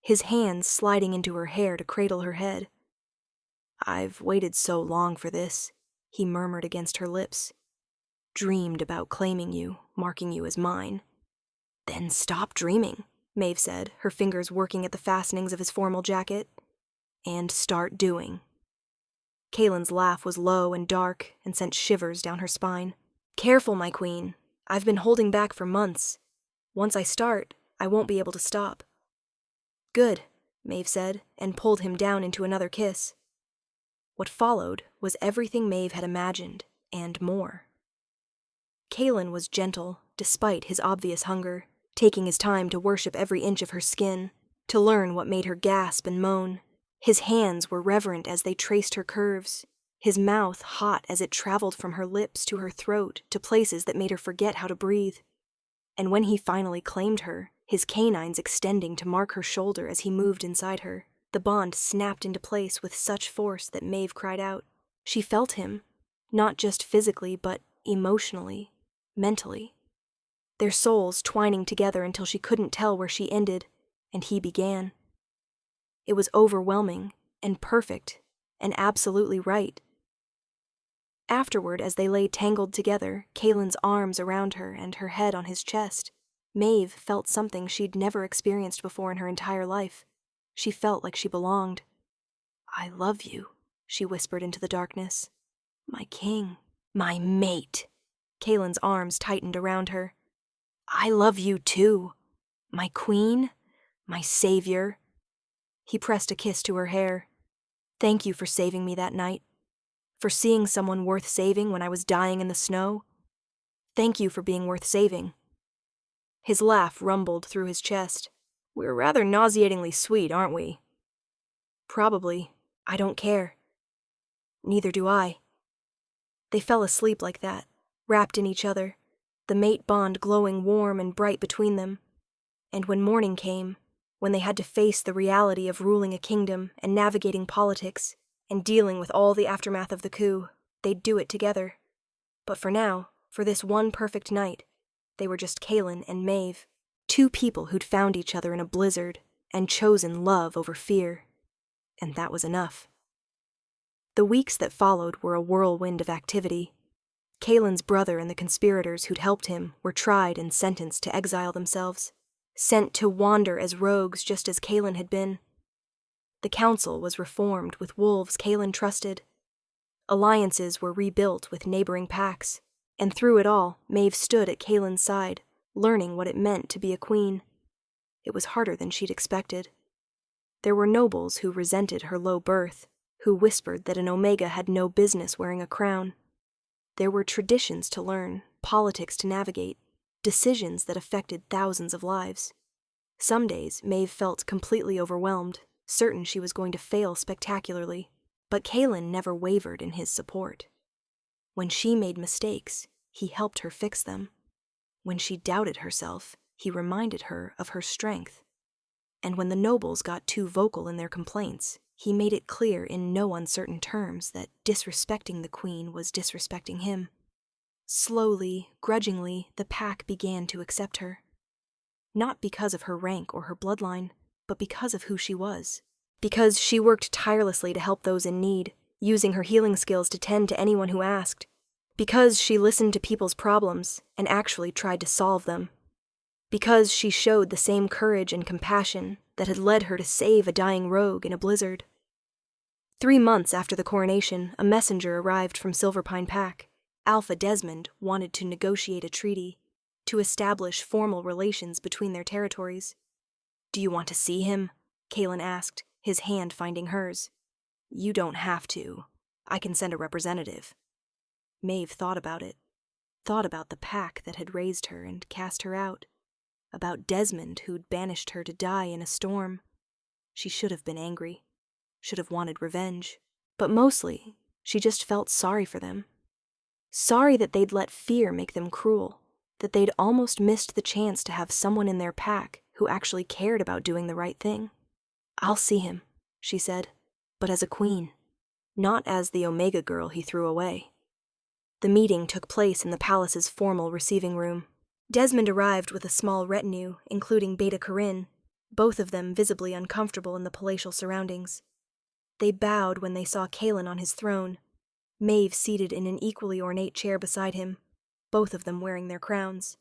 his hands sliding into her hair to cradle her head. "I've waited so long for this," he murmured against her lips. "Dreamed about claiming you, marking you as mine." "Then stop dreaming," Maeve said, her fingers working at the fastenings of his formal jacket. "And start doing." Kaelin's laugh was low and dark and sent shivers down her spine. "Careful, my queen. I've been holding back for months. Once I start, I won't be able to stop." "Good," Maeve said, and pulled him down into another kiss. What followed was everything Maeve had imagined, and more. Kaelin was gentle, despite his obvious hunger, taking his time to worship every inch of her skin, to learn what made her gasp and moan. His hands were reverent as they traced her curves, his mouth hot as it traveled from her lips to her throat to places that made her forget how to breathe. And when he finally claimed her, his canines extending to mark her shoulder as he moved inside her, the bond snapped into place with such force that Maeve cried out. She felt him, not just physically, but emotionally, mentally. Their souls twining together until she couldn't tell where she ended, and he began. It was overwhelming, and perfect, and absolutely right. Afterward, as they lay tangled together, Kaelin's arms around her and her head on his chest, Maeve felt something she'd never experienced before in her entire life. She felt like she belonged. "I love you," she whispered into the darkness. "My king, my mate." Kaelin's arms tightened around her. "I love you too. My queen, my savior." He pressed a kiss to her hair. "Thank you for saving me that night. For seeing someone worth saving when I was dying in the snow. Thank you for being worth saving." His laugh rumbled through his chest. "We're rather nauseatingly sweet, aren't we?" "Probably. I don't care." "Neither do I." They fell asleep like that, wrapped in each other, the mate bond glowing warm and bright between them. And when morning came, when they had to face the reality of ruling a kingdom and navigating politics and dealing with all the aftermath of the coup, they'd do it together. But for now, for this one perfect night, they were just Kaelin and Maeve, two people who'd found each other in a blizzard and chosen love over fear. And that was enough. The weeks that followed were a whirlwind of activity. Kaelin's brother and the conspirators who'd helped him were tried and sentenced to exile themselves, sent to wander as rogues just as Kaelin had been. The council was reformed with wolves Kaelin trusted. Alliances were rebuilt with neighboring packs, and through it all, Maeve stood at Kaelin's side, learning what it meant to be a queen. It was harder than she'd expected. There were nobles who resented her low birth, who whispered that an Omega had no business wearing a crown. There were traditions to learn, politics to navigate, decisions that affected thousands of lives. Some days, Maeve felt completely overwhelmed, certain she was going to fail spectacularly, but Kaelin never wavered in his support. When she made mistakes, he helped her fix them. When she doubted herself, he reminded her of her strength. And when the nobles got too vocal in their complaints, he made it clear in no uncertain terms that disrespecting the queen was disrespecting him. Slowly, grudgingly, the pack began to accept her. Not because of her rank or her bloodline, but because of who she was. Because she worked tirelessly to help those in need, using her healing skills to tend to anyone who asked. Because she listened to people's problems and actually tried to solve them. Because she showed the same courage and compassion that had led her to save a dying rogue in a blizzard. 3 months after the coronation, a messenger arrived from Silverpine Pack. Alpha Desmond wanted to negotiate a treaty, to establish formal relations between their territories. "Do you want to see him?" Kaelin asked, his hand finding hers. "You don't have to. I can send a representative." Maeve thought about it. Thought about the pack that had raised her and cast her out. about Desmond who'd banished her to die in a storm. She should have been angry, should have wanted revenge, but mostly she just felt sorry for them. Sorry that they'd let fear make them cruel, that they'd almost missed the chance to have someone in their pack who actually cared about doing the right thing. "I'll see him," she said, "but as a queen, not as the Omega girl he threw away." The meeting took place in the palace's formal receiving room. Desmond arrived with a small retinue, including Beta Corinne, both of them visibly uncomfortable in the palatial surroundings. They bowed when they saw Kaelin on his throne, Maeve seated in an equally ornate chair beside him, both of them wearing their crowns.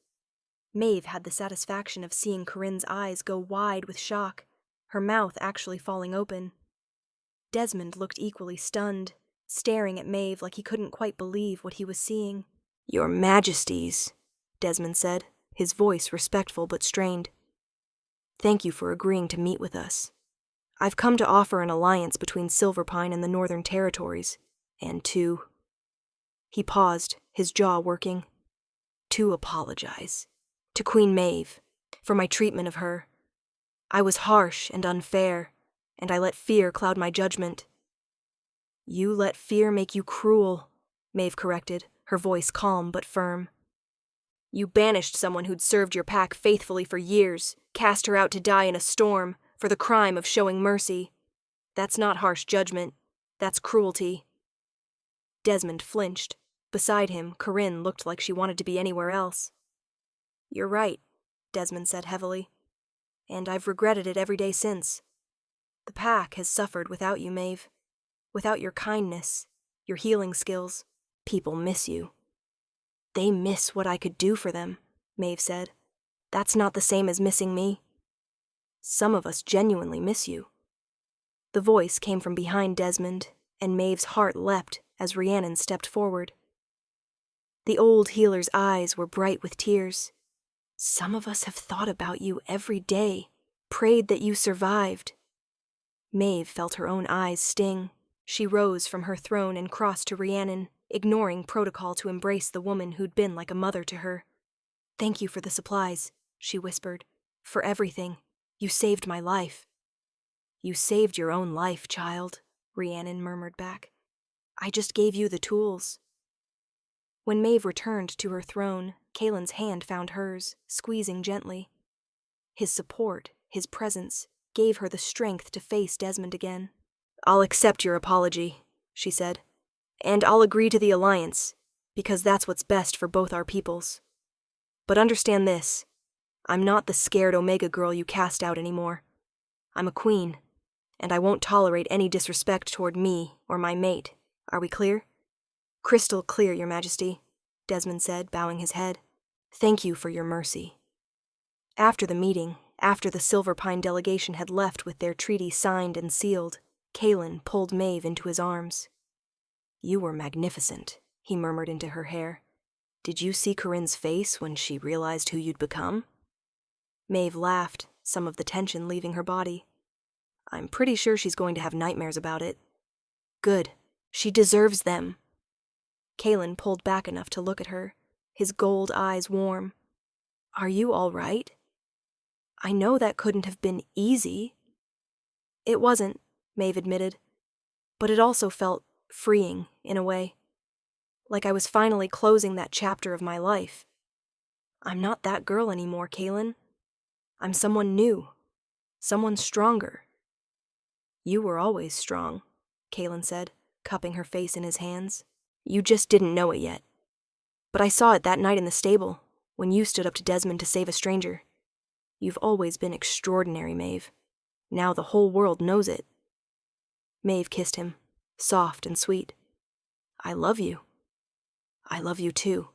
Maeve had the satisfaction of seeing Corinne's eyes go wide with shock, her mouth actually falling open. Desmond looked equally stunned, staring at Maeve like he couldn't quite believe what he was seeing. "Your Majesties," Desmond said, his voice respectful but strained. "Thank you for agreeing to meet with us. I've come to offer an alliance between Silverpine and the Northern Territories, and to..." He paused, his jaw working. "To apologize. To Queen Maeve, for my treatment of her. I was harsh and unfair, and I let fear cloud my judgment." "You let fear make you cruel," Maeve corrected, her voice calm but firm. "You banished someone who'd served your pack faithfully for years, cast her out to die in a storm, for the crime of showing mercy. That's not harsh judgment. That's cruelty." Desmond flinched. Beside him, Corinne looked like she wanted to be anywhere else. "You're right," Desmond said heavily. "And I've regretted it every day since. The pack has suffered without you, Maeve. Without your kindness, your healing skills. People miss you." "They miss what I could do for them," Maeve said. "That's not the same as missing me. Some of us genuinely miss you." The voice came from behind Desmond, and Maeve's heart leapt as Rhiannon stepped forward. The old healer's eyes were bright with tears. "Some of us have thought about you every day, prayed that you survived." Maeve felt her own eyes sting. She rose from her throne and crossed to Rhiannon, ignoring protocol to embrace the woman who'd been like a mother to her. "Thank you for the supplies," she whispered. "For everything. You saved my life." "You saved your own life, child," Rhiannon murmured back. "I just gave you the tools." When Maeve returned to her throne, Kaelin's hand found hers, squeezing gently. His support, his presence, gave her the strength to face Desmond again. "I'll accept your apology," she said. "And I'll agree to the alliance, because that's what's best for both our peoples. But understand this, I'm not the scared Omega girl you cast out anymore. I'm a queen, and I won't tolerate any disrespect toward me or my mate. Are we clear?" "Crystal clear, Your Majesty," Desmond said, bowing his head. "Thank you for your mercy." After the meeting, after the Silverpine delegation had left with their treaty signed and sealed, Kaelin pulled Maeve into his arms. "You were magnificent," he murmured into her hair. "Did you see Corinne's face when she realized who you'd become?" Maeve laughed, some of the tension leaving her body. "I'm pretty sure she's going to have nightmares about it." "Good. She deserves them." Kaelin pulled back enough to look at her, his gold eyes warm. "Are you all right? I know that couldn't have been easy." "It wasn't," Maeve admitted, "but it also felt freeing, in a way. Like I was finally closing that chapter of my life. I'm not that girl anymore, Kaelin. I'm someone new. Someone stronger." "You were always strong," Kaelin said, cupping her face in his hands. "You just didn't know it yet. But I saw it that night in the stable, when you stood up to Desmond to save a stranger. You've always been extraordinary, Maeve. Now the whole world knows it." Maeve kissed him, soft and sweet. "I love you. I love you too.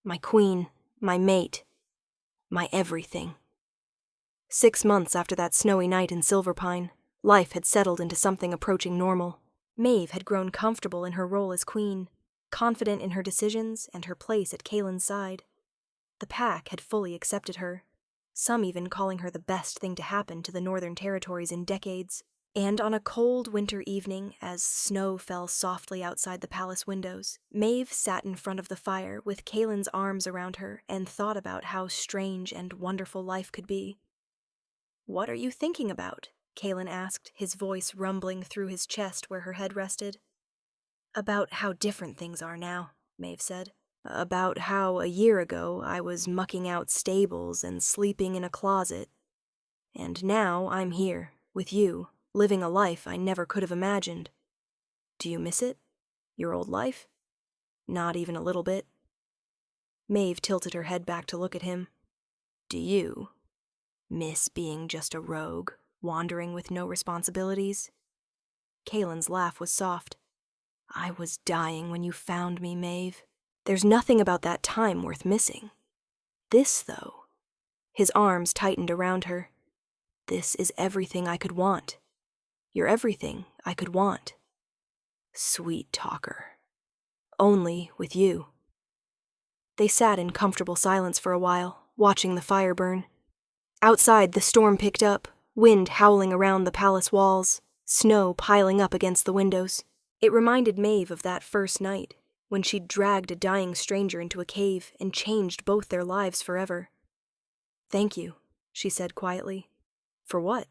My queen, my mate, my everything." 6 months after that snowy night in Silverpine, life had settled into something approaching normal. Maeve had grown comfortable in her role as queen, confident in her decisions and her place at Kaelin's side. The pack had fully accepted her, some even calling her the best thing to happen to the Northern Territories in decades. And on a cold winter evening, as snow fell softly outside the palace windows, Maeve sat in front of the fire with Kaylin's arms around her and thought about how strange and wonderful life could be. "What are you thinking about?" Kaylin asked, his voice rumbling through his chest where her head rested. "About how different things are now," Maeve said. "About how a year ago I was mucking out stables and sleeping in a closet. And now I'm here, with you, living a life I never could have imagined. Do you miss it? Your old life? Not even a little bit?" Maeve tilted her head back to look at him. "Do you miss being just a rogue, wandering with no responsibilities?" Kaylin's laugh was soft. "I was dying when you found me, Maeve. There's nothing about that time worth missing. This, though." His arms tightened around her. "This is everything I could want. You're everything I could want. Sweet talker. Only with you." They sat in comfortable silence for a while, watching the fire burn. Outside, the storm picked up, wind howling around the palace walls, snow piling up against the windows. It reminded Maeve of that first night, when she'd dragged a dying stranger into a cave and changed both their lives forever. "Thank you," she said quietly. "For what?"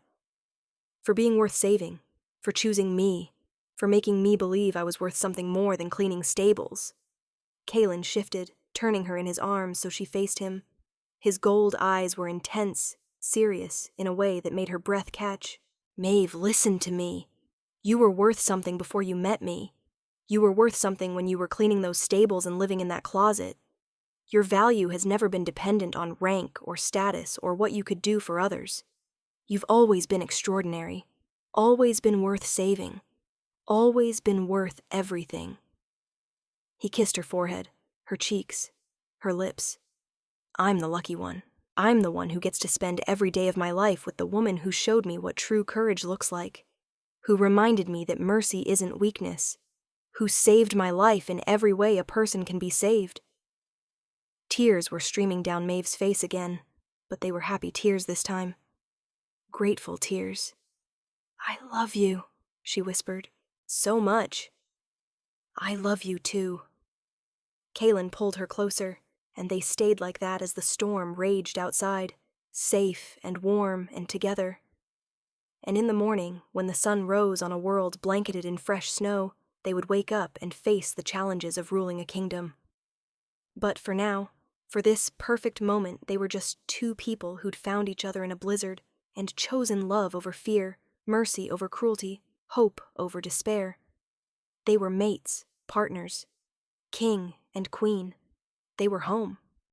"For being worth saving, for choosing me, for making me believe I was worth something more than cleaning stables." Kaylin shifted, turning her in his arms so she faced him. His gold eyes were intense, serious, in a way that made her breath catch. "Maeve, listen to me. You were worth something before you met me. You were worth something when you were cleaning those stables and living in that closet. Your value has never been dependent on rank or status or what you could do for others. You've always been extraordinary, always been worth saving, always been worth everything." He kissed her forehead, her cheeks, her lips. "I'm the lucky one. I'm the one who gets to spend every day of my life with the woman who showed me what true courage looks like, who reminded me that mercy isn't weakness, who saved my life in every way a person can be saved." Tears were streaming down Maeve's face again, but they were happy tears this time. Grateful tears. "I love you," she whispered. "So much." "I love you too." Kaylin pulled her closer, and they stayed like that as the storm raged outside, safe and warm and together. And in the morning, when the sun rose on a world blanketed in fresh snow, they would wake up and face the challenges of ruling a kingdom. But for now, for this perfect moment, they were just two people who'd found each other in a blizzard and chosen love over fear, mercy over cruelty, hope over despair. They were mates, partners, king and queen. They were home.